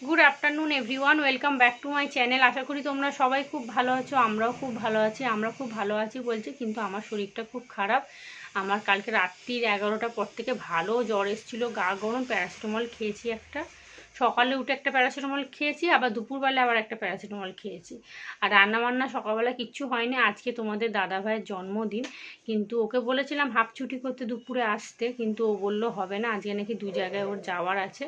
Good afternoon everyone, welcome back to my channel. আশা করি তোমরা সবাই খুব ভালো আছো। আমরাও খুব ভালো আছি। আমরা খুব ভালো আছি বলছি, কিন্তু আমার শরীরটা খুব খারাপ। আমার কালকে রাত্রির 11টার পর থেকে ভালো জ্বর এসেছিলো, গা গরম। প্যারাসিটামল খেয়েছি একটা, সকালে উঠে একটা প্যারাসিটামল খেয়েছি, আবার দুপুরবেলা আবার একটা প্যারাসিটামল খেয়েছি। আর রান্নাবান্না সকালবেলা কিচ্ছু হয়নি। আজকে তোমাদের দাদাভাইয়ের জন্মদিন, কিন্তু ওকে বলেছিলাম হাফ ছুটি করতে দুপুরে আসতে, কিন্তু ও বললো হবে না, আজকে নাকি 2 জায়গায় ওর যাওয়ার আছে।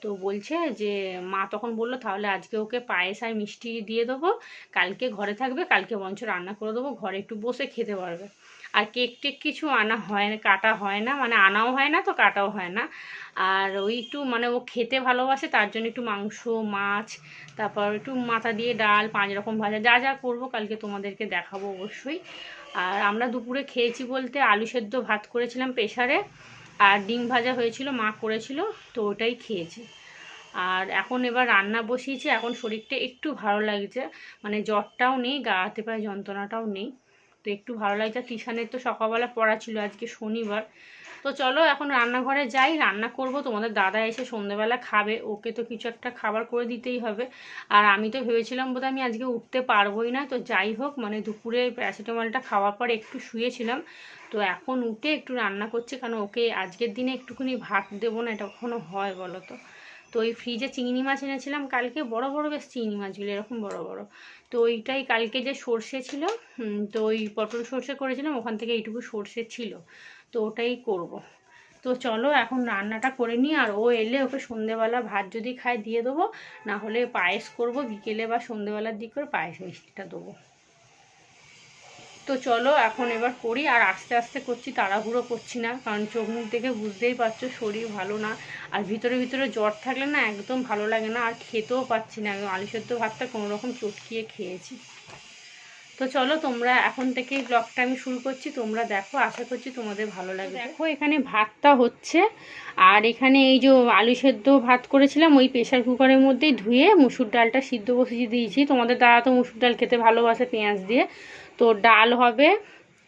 তো বলছে যে মা তখন বললো তাহলে আজকে ওকে পায়েস আর মিষ্টি দিয়ে দেবো, কালকে ঘরে থাকবে, কালকে বঞ্চ রান্না করে দেবো, ঘরে একটু বসে খেতে পারবে। আর কেক টেক কিছু আনা হয় না, কাটা হয় না, মানে আনাও হয় না তো কাটাও হয় না। আর ওই একটু মানে ও খেতে ভালোবাসে, তার জন্য একটু মাংস, মাছ, তারপর একটু মাথা দিয়ে ডাল, 5 রকম ভাজা, যা যা করবো কালকে তোমাদেরকে দেখাবো অবশ্যই। আর আমরা দুপুরে খেয়েছি বলতে আলু সেদ্ধ ভাত করেছিলাম প্রেশারে, আর ডিম ভাজা হয়েছিল, মা করেছিল, তো ওটাই খেয়েছি। আর এখন এবার রান্না বসিয়েছি। এখন শরীরটা একটু ভালো লাগছে, মানে জ্বরটাও নেই, গা হাতে পায়ে যন্ত্রণাটাও নেই, তো একটু ভালো লাগছে। টিউশনের তো সকালবেলা পড়া ছিল, আজকে শনিবার। তো চলো এখন রান্নাঘরে যাই, রান্না করব। তোমাদের দাদা এসে সন্ধ্যেবেলা খাবে, ওকে তো কিছু একটা খাবার করে দিতেই হবে। আর আমি তো ভেবেছিলাম বোধহয় আমি আজকে উঠতে পারবোই না, তো যাই হোক, মানে দুপুরে প্যারাসিটামলটা খাওয়ার পর একটু শুয়েছিলাম, তো এখন উঠে একটু রান্না করছি, কারণ ওকে আজকের দিনে একটুখানি ভাত দেবো না, এটা কখনো হয় বলো তো। তো ওই ফ্রিজে চিংড়ি মাছ এনেছিলাম কালকে, বড় বড় বেশ চিংড়ি মাছগুলো এরকম বড় বড়। তো ওইটাই কালকে যে সর্ষে ছিল, তো ওই পটল সর্ষে করেছিলাম, ওখান থেকে এইটুকু সর্ষে ছিল, তো ওটাই করব। তো চলো এখন রান্নাটা করে নিই। আর ও এলে ওকে সন্ধেবেলা ভাত যদি খায় দিয়ে দেবো, না হলে পায়েস করব বিকেলে বা সন্ধেবেলার দিক করে পায়েস মিষ্টিটা দেবো। তো চলো এখন এবার করি। আর আস্তে আস্তে করছি, তাড়াহুড়ো করছি না, কারণ চোখ মুখ দেখে বুঝতেই পারছো শরীর ভালো না। আর ভিতরে ভিতরে জ্বর থাকলে না একদম ভালো লাগে না, আর খেতেও পাচ্ছি না, একদম আলু সেদ্ধ ভাতটা কোনোরকম চটকিয়ে খেয়েছি। তো চলো তোমরা এখন থেকেই ব্লগটা আমি শুরু করছি, তোমরা দেখো, আশা করছি তোমাদের ভালো লাগবে। দেখো এখানে ভাতটা হচ্ছে, আর এখানে এই যে আলু সেদ্ধ ভাত করেছিলাম ওই প্রেশার কুকারের মধ্যেই ধুয়ে মুসুর ডালটা সিদ্ধ বসিয়ে দিয়েছি। তোমাদের দাদা তো মুসুর ডাল খেতে ভালোবাসে পেঁয়াজ দিয়ে। তো ডাল হবে,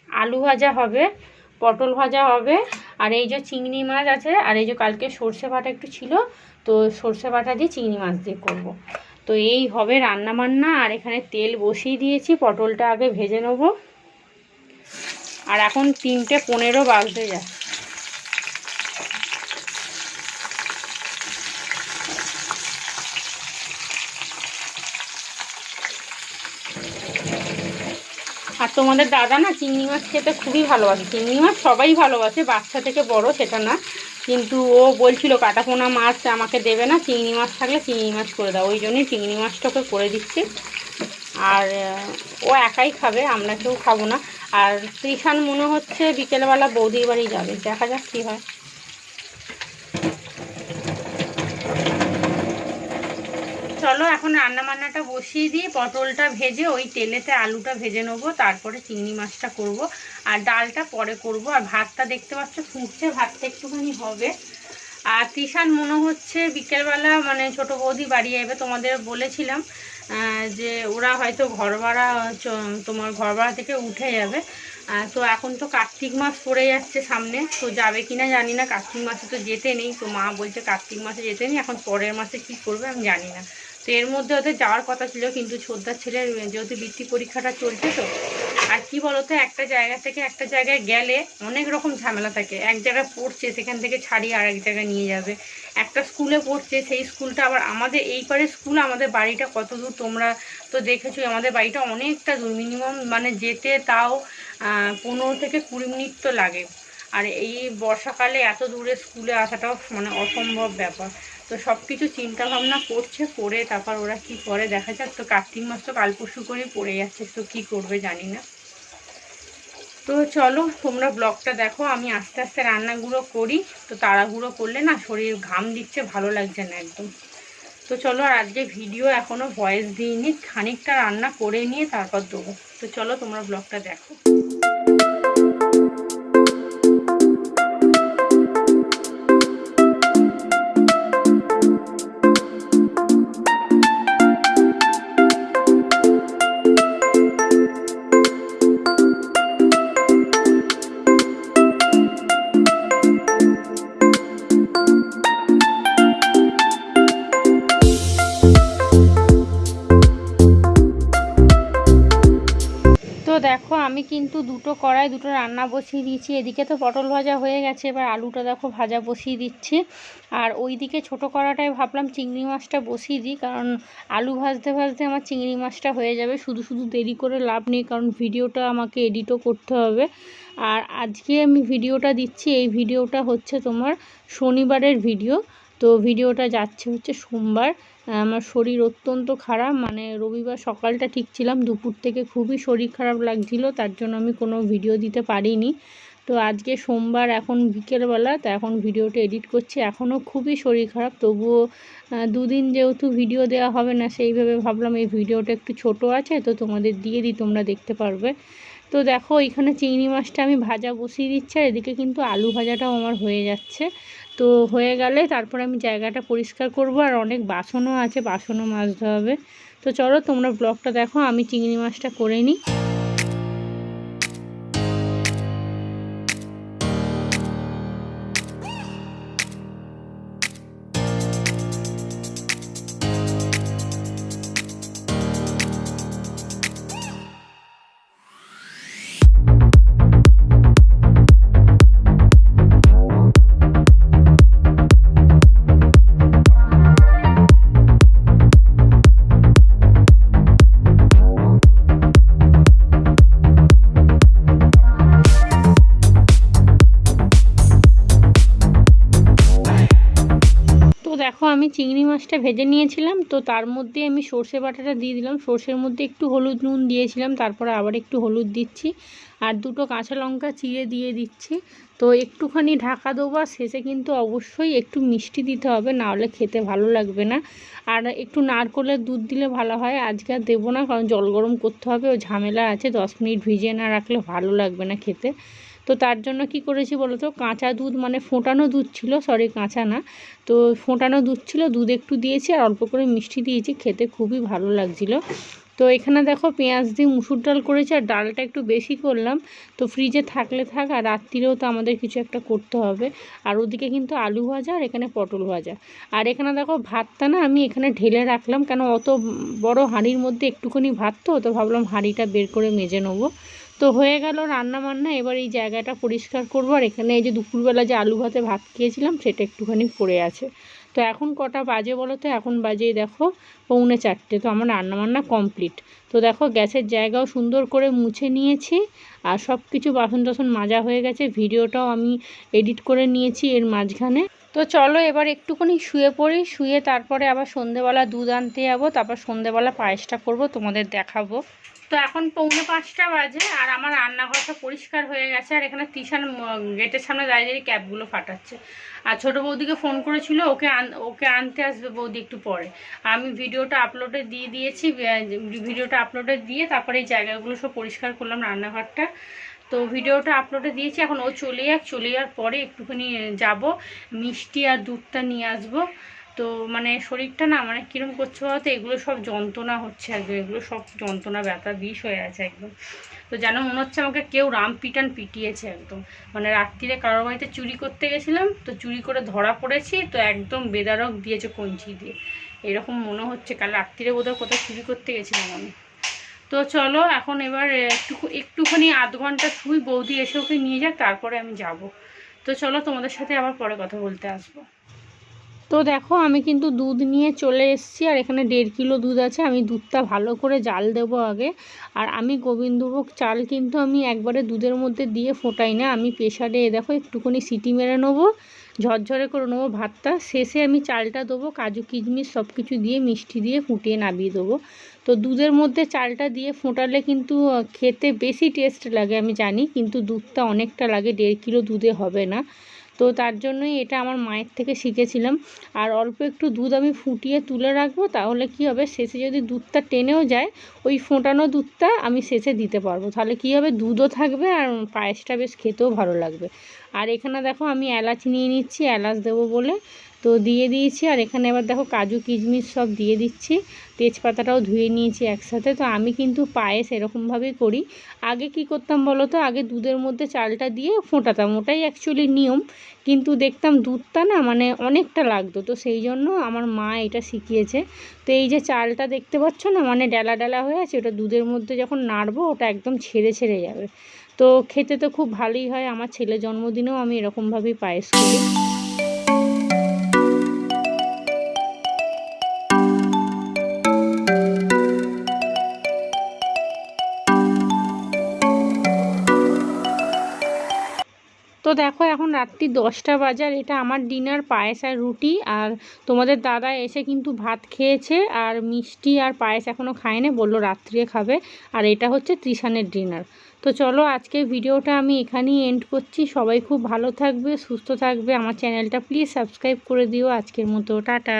আলু ভাজা হবে, পটল ভাজা হবে, আর এই যে চিংড়ি মাছ আছে, আর এই যে কালকে সর্ষে বাটা একটু ছিল, তো সর্ষে বাটা দিয়ে চিংড়ি মাছ দিয়ে করব। তো এই হবে রান্না বান্না। আর এখানে তেল বসিয়ে দিয়েছি, পটলটা আগে ভেজে নেব। আর এখন 3:15 বাজতে যায়। আর তোমাদের দাদা না চিংড়ি মাছ খেতে খুবই ভালোবাসে। চিংড়ি মাছ সবাই ভালোবাসে, বাচ্চা থেকে বড় সেটা না, কিন্তু ও বলছিল কাটাপোনা মাছ আমাকে দেবে না, চিংড়ি মাছ থাকলে চিংড়ি মাছ করে দাও, ওই জন্যই চিংড়ি মাছটাকে করে দিচ্ছি। আর ও একাই খাবে, আমরা কেউ খাবো না। আর তৃষান মনে হচ্ছে বিকেলবেলা বৌদির বাড়ি যাবে, দেখা যাক কী হয়। চলো এখন রান্নাবান্নাটা বসিয়ে দিয়ে পটলটা ভেজে ওই তেলেতে আলুটা ভেজে নেবো, তারপরে চিংড়ি মাছটা করব। আর ডালটা পরে করব। আর ভাতটা দেখতে পাচ্ছ ফুটছে, ভাতটা একটুখানি হবে। আর তৃষান মনে হচ্ছে বিকেলবেলা মানে ছোটো বৌদি বাড়ি যাবে, তোমাদের বলেছিলাম যে ওরা হয়তো তোমার ঘর ভাড়া থেকে উঠে যাবে। তো এখন তো কার্তিক মাস পড়ে যাচ্ছে সামনে, তো যাবে কিনা জানি না। কার্তিক মাসে তো যেতে নেই, তো মা বলছে কার্তিক মাসে যেতে নেই, এখন পরের মাসে কি করবে আমি জানি না। তো এর মধ্যে ওদের যাওয়ার কথা ছিল, কিন্তু ছোটদার ছেলের যেহেতু বৃত্তি পরীক্ষাটা চলছে, তো আর কি বলতো একটা জায়গা থেকে একটা জায়গায় গেলে অনেক রকম ঝামেলা থাকে। এক জায়গায় পড়ছে, সেখান থেকে ছাড়িয়ে আর এক জায়গায় নিয়ে যাবে। একটা স্কুলে পড়ছে, সেই স্কুলটা আবার আমাদের এই পারে স্কুল, আমাদের বাড়িটা কত দূর তোমরা তো দেখেছো, আমাদের বাড়িটা অনেকটা দূর, মিনিমাম মানে যেতে তাও 15 থেকে 20 মিনিট তো লাগে। আর এই বর্ষাকালে এত দূরে স্কুলে আসাটাও মানে অসম্ভব ব্যাপার। তো সব কিছু চিন্তাভাবনা করছে, করে তারপর ওরা কি করে দেখা যাক। তো কার্তিক মাস তো কাল পরশু করেই পড়ে যাচ্ছে, তো কি করবে জানি না। তো চলো তোমরা ব্লগটা দেখো, আমি আস্তে আস্তে রান্নাগুলো করি। তো তাড়াহুড়ো করলে না শরীর ঘাম দিচ্ছে, ভালো লাগছে না একদম। তো চলো, আর আজকে ভিডিও এখনও ভয়েস দিইনি, খানিকটা রান্না করে নিয়ে তারপর দেবো। তো চলো তোমরা ব্লগটা দেখো। আমি কিন্তু দুটো কড়াই দুটো রান্না বসিয়ে দিয়েছি। এদিকে তো পটল ভাজা হয়ে গেছে, এবার আলুটা দেখো ভাজা বসিয়ে দিচ্ছি। আর ওইদিকে ছোটো কড়াটায় ভাবলাম চিংড়ি মাছটা বসিয়ে দিই, কারণ আলু ভাজতে ভাজতে আমার চিংড়ি মাছটা হয়ে যাবে। শুধু শুধু দেরি করে লাভ নেই, কারণ ভিডিওটা আমাকে এডিটও করতে হবে। আর আজকে আমি ভিডিওটা দিচ্ছি, এই ভিডিওটা হচ্ছে তোমার শনিবারের ভিডিও। তো ভিডিওটা যাচ্ছে হচ্ছে সোমবার। আমার শরীর অত্যন্ত খারাপ, মানে রবিবার সকালটা ঠিক ছিলাম, দুপুর থেকে খুবই শরীর খারাপ লাগছিল, তার জন্য আমি কোনো ভিডিও দিতে পারিনি। তো আজকে সোমবার, এখন বিকেলবেলা, তো এখন ভিডিওটা এডিট করছি। এখনও খুবই শরীর খারাপ, তবুও দুদিন যেহেতু ভিডিও দেওয়া হবে না, সেইভাবে ভাবলাম এই ভিডিওটা একটু ছোট আছে, তো তোমাদের দিয়ে দিই, তোমরা দেখতে পারবে। তো দেখো এখানে চিংড়ি মাছটা আমি ভাজা বসিয়ে দিচ্ছি, আর এদিকে কিন্তু আলু ভাজাটাও আমার হয়ে যাচ্ছে। তো হয়ে গেলে তারপরে আমি জায়গাটা পরিষ্কার করব, আর অনেক বাসনও আছে, বাসনও মাজতে হবে। তো চলো তোমরা ব্লগটা দেখো, আমি চিংড়ি মাছটা করে নিই। দেখো আমি চিংড়ি মাছটা ভেজে নিয়েছিলাম, তো তার মধ্যে আমি সর্ষে বাটাটা দিয়ে দিলাম। সর্ষের মধ্যে একটু হলুদ নুন দিয়েছিলাম, তারপরে আবার একটু হলুদ দিচ্ছি, আর দুটো কাঁচা লঙ্কা চিড়ে দিয়ে দিচ্ছি। তো একটুখানি ঢাকা দেবো, আর শেষে কিন্তু অবশ্যই একটু মিষ্টি দিতে হবে, না হলে খেতে ভালো লাগবে না। আর একটু নারকেলের দুধ দিলে ভালো হয়, আজকে আর দেবো না, কারণ জল গরম করতে হবে, ও ঝামেলা আছে, 10 মিনিট ভিজিয়ে না রাখলে ভালো লাগবে না খেতে। তো তার জন্য কি করেছি বলো তো, কাঁচা দুধ, মানে ফোটানো দুধ ছিল, সরি কাঁচা না, তো ফোটানো দুধ ছিল, দুধ একটু দিয়েছি, আর অল্প করে মিষ্টি দিয়েছি, খেতে খুবই ভালো লাগছিলো। তো এখানে দেখো পেঁয়াজ দিয়ে মুসুর ডাল করেছি, আর ডালটা একটু বেশি করলাম। তো ফ্রিজে থাকলে থাক, আর রাত্রিরেও তো আমাদের কিছু একটা করতে হবে। আর ওদিকে কিন্তু আলু ভাজা, আর এখানে পটল ভাজা। আর এখানে দেখো ভাতটা না আমি এখানে ঢেলে রাখলাম, কেন অত বড় হাঁড়ির মধ্যে একটুখানি ভাত, তো ভাবলাম হাঁড়িটা বের করে মেজে নেবো। তো হয়ে গেল রান্না বান্না, এবার এই জায়গাটা পরিষ্কার করবো। আর এখানে এই যে দুপুরবেলা যে আলু ভাতে ভাত খেয়েছিলাম, সেটা একটুখানি পড়ে আছে। তো এখন কটা বাজে বলো তো, এখন বাজে দেখো 3:45। তো আমার রান্নাবান্না কমপ্লিট। তো দেখো গ্যাসের জায়গাও সুন্দর করে মুছে নিয়েছি, আর সব কিছু বাসন টাসন মাজা হয়ে গেছে, ভিডিওটাও আমি এডিট করে নিয়েছি এর মাঝখানে। তো চলো এবার একটুখানি শুয়ে পড়ি, শুয়ে তারপরে আবার সন্ধেবেলা দুধ আনতে যাবো, তারপর সন্ধেবেলা পায়েসটা করব, তোমাদের দেখাবো। তো এখন 4:45 বাজে, আর আমার রান্নাঘরটা পরিষ্কার হয়ে গেছে। আর এখানে তিশান গেটের সামনে দাঁড়িয়ে দাঁড়িয়ে ক্যাবগুলো ফাটাচ্ছে। আর ছোটো বৌদিকে ফোন করেছিল, ওকে আনতে আসবে বৌদি একটু পরে। আমি ভিডিওটা আপলোডে দিয়ে দিয়েছি, ভিডিওটা আপলোডে দিয়ে তারপরে এই জায়গাগুলো সব পরিষ্কার করলাম, রান্নাঘরটা। তো ভিডিওটা আপলোডে দিয়েছি, এখন ও চলে যাওয়ার পরে একটুখানি যাব, মিষ্টি আর দুধটা নিয়ে আসবো। তো মানে শরীরটা না মানে কীরকম করছে বলতে, এগুলো সব যন্ত্রণা হচ্ছে একদম, এগুলো সব যন্ত্রণা, ব্যথা বিষ হয়ে আছে একদম। তো যেন মনে হচ্ছে আমাকে কেউ রামপিটান পিটিয়েছে একদম। মানে রাত্রিরে কারোর বাড়িতে চুরি করতে গেছিলাম, তো চুরি করে ধরা পড়েছি, তো একদম বেদারক দিয়েছে কঞ্চি দিয়ে, এরকম মনে হচ্ছে। কাল রাত্রিরে বোধহয় কোথাও চুরি করতে গেছিলাম আমি। তো চলো এখন এবার একটুখানি আধ ঘন্টা শুই, বৌদি এসে ওকে নিয়ে যাক, তারপরে আমি যাব। তো চলো তোমাদের সাথে আবার পরে কথা বলতে আসবো। তো দেখো আমি কিন্তু দুধ নিয়ে চলে এসেছি, আর এখানে 1.5 কিলো দুধ আছে। আমি দুধটা ভালো করে জাল দেবো আগে। আর আমি গোবিন্দভোগ চাল কিন্তু আমি একবারে দুধের মধ্যে দিয়ে ফোটাই না, আমি প্রেশারে দেখো একটুখানি সিটি মেরে নেবো, ঝরঝরে করে নেবো ভাতটা। শেষে আমি চালটা দেবো, কাজু কিশমিশ সব কিছু দিয়ে মিষ্টি দিয়ে ফুটিয়ে নামিয়ে দেবো। তো দুধের মধ্যে চালটা দিয়ে ফোটালে কিন্তু খেতে বেশি টেস্ট লাগে আমি জানি, কিন্তু দুধটা অনেকটা লাগে, 1.5 কিলো দুধে হবে না। তো তার জন্যই এটা আমার মায়ের থেকে শিখেছিলাম। আর অল্প একটু দুধ আমি ফুটিয়ে তুলে রাখবো, তাহলে কি হবে, শেষে যদি দুধটা টেনেও যায়, ওই ফোটানো দুধটা আমি শেষে দিতে পারবো, তাহলে কি হবে, দুধও থাকবে, আর পায়েসটা বেশ খেতেও ভালো লাগবে। আর এখানে দেখো আমি এলাচ নিয়ে নিচ্ছি, এলাচ দেবো বলে। তো দিয়ে দিয়েছি। আর এখানে এবার দেখো কাজু কিশমিশ সব দিয়ে দিচ্ছি, তেজপাতাটাও ধুয়ে নিয়েছি একসাথে। তো আমি কিন্তু পায়েস এরকমভাবেই করি। আগে কি করতাম বলো তো, আগে দুধের মধ্যে চালটা দিয়ে ফোটাতাম, ওটাই অ্যাকচুয়ালি নিয়ম। কিন্তু দেখতাম দুধটা না মানে অনেকটা লাগতো, তো সেই জন্য আমার মা এটা শিখিয়েছে। তো এই যে চালটা দেখতে পাচ্ছ না, মানে ডালা ডালা হয়ে আছে, ওটা দুধের মধ্যে যখন নাড়বো ওটা একদম ছেড়ে ছেড়ে যাবে। তো খেতে তো খুব ভালোই হয়। আমার ছেলে জন্মদিনেও আমি এরকমভাবেই পায়েস করি। তো দেখো এখন রাত্রি 10টা বাজার, এটা আমার ডিনার, পায়েস আর রুটি। আর তোমাদের দাদা এসে কিন্তু ভাত খেয়েছে, আর মিষ্টি আর পায়েস এখনও খায়নি, বললো রাত্রে খাবে। আর এটা হচ্ছে তৃষানের ডিনার। তো চলো আজকে ভিডিওটা আমি এখানেই এন্ড করছি। সবাই খুব ভালো থাকবে, সুস্থ থাকবে। আমার চ্যানেলটা প্লিজ সাবস্ক্রাইব করে দিও। আজকের মতো টাটা।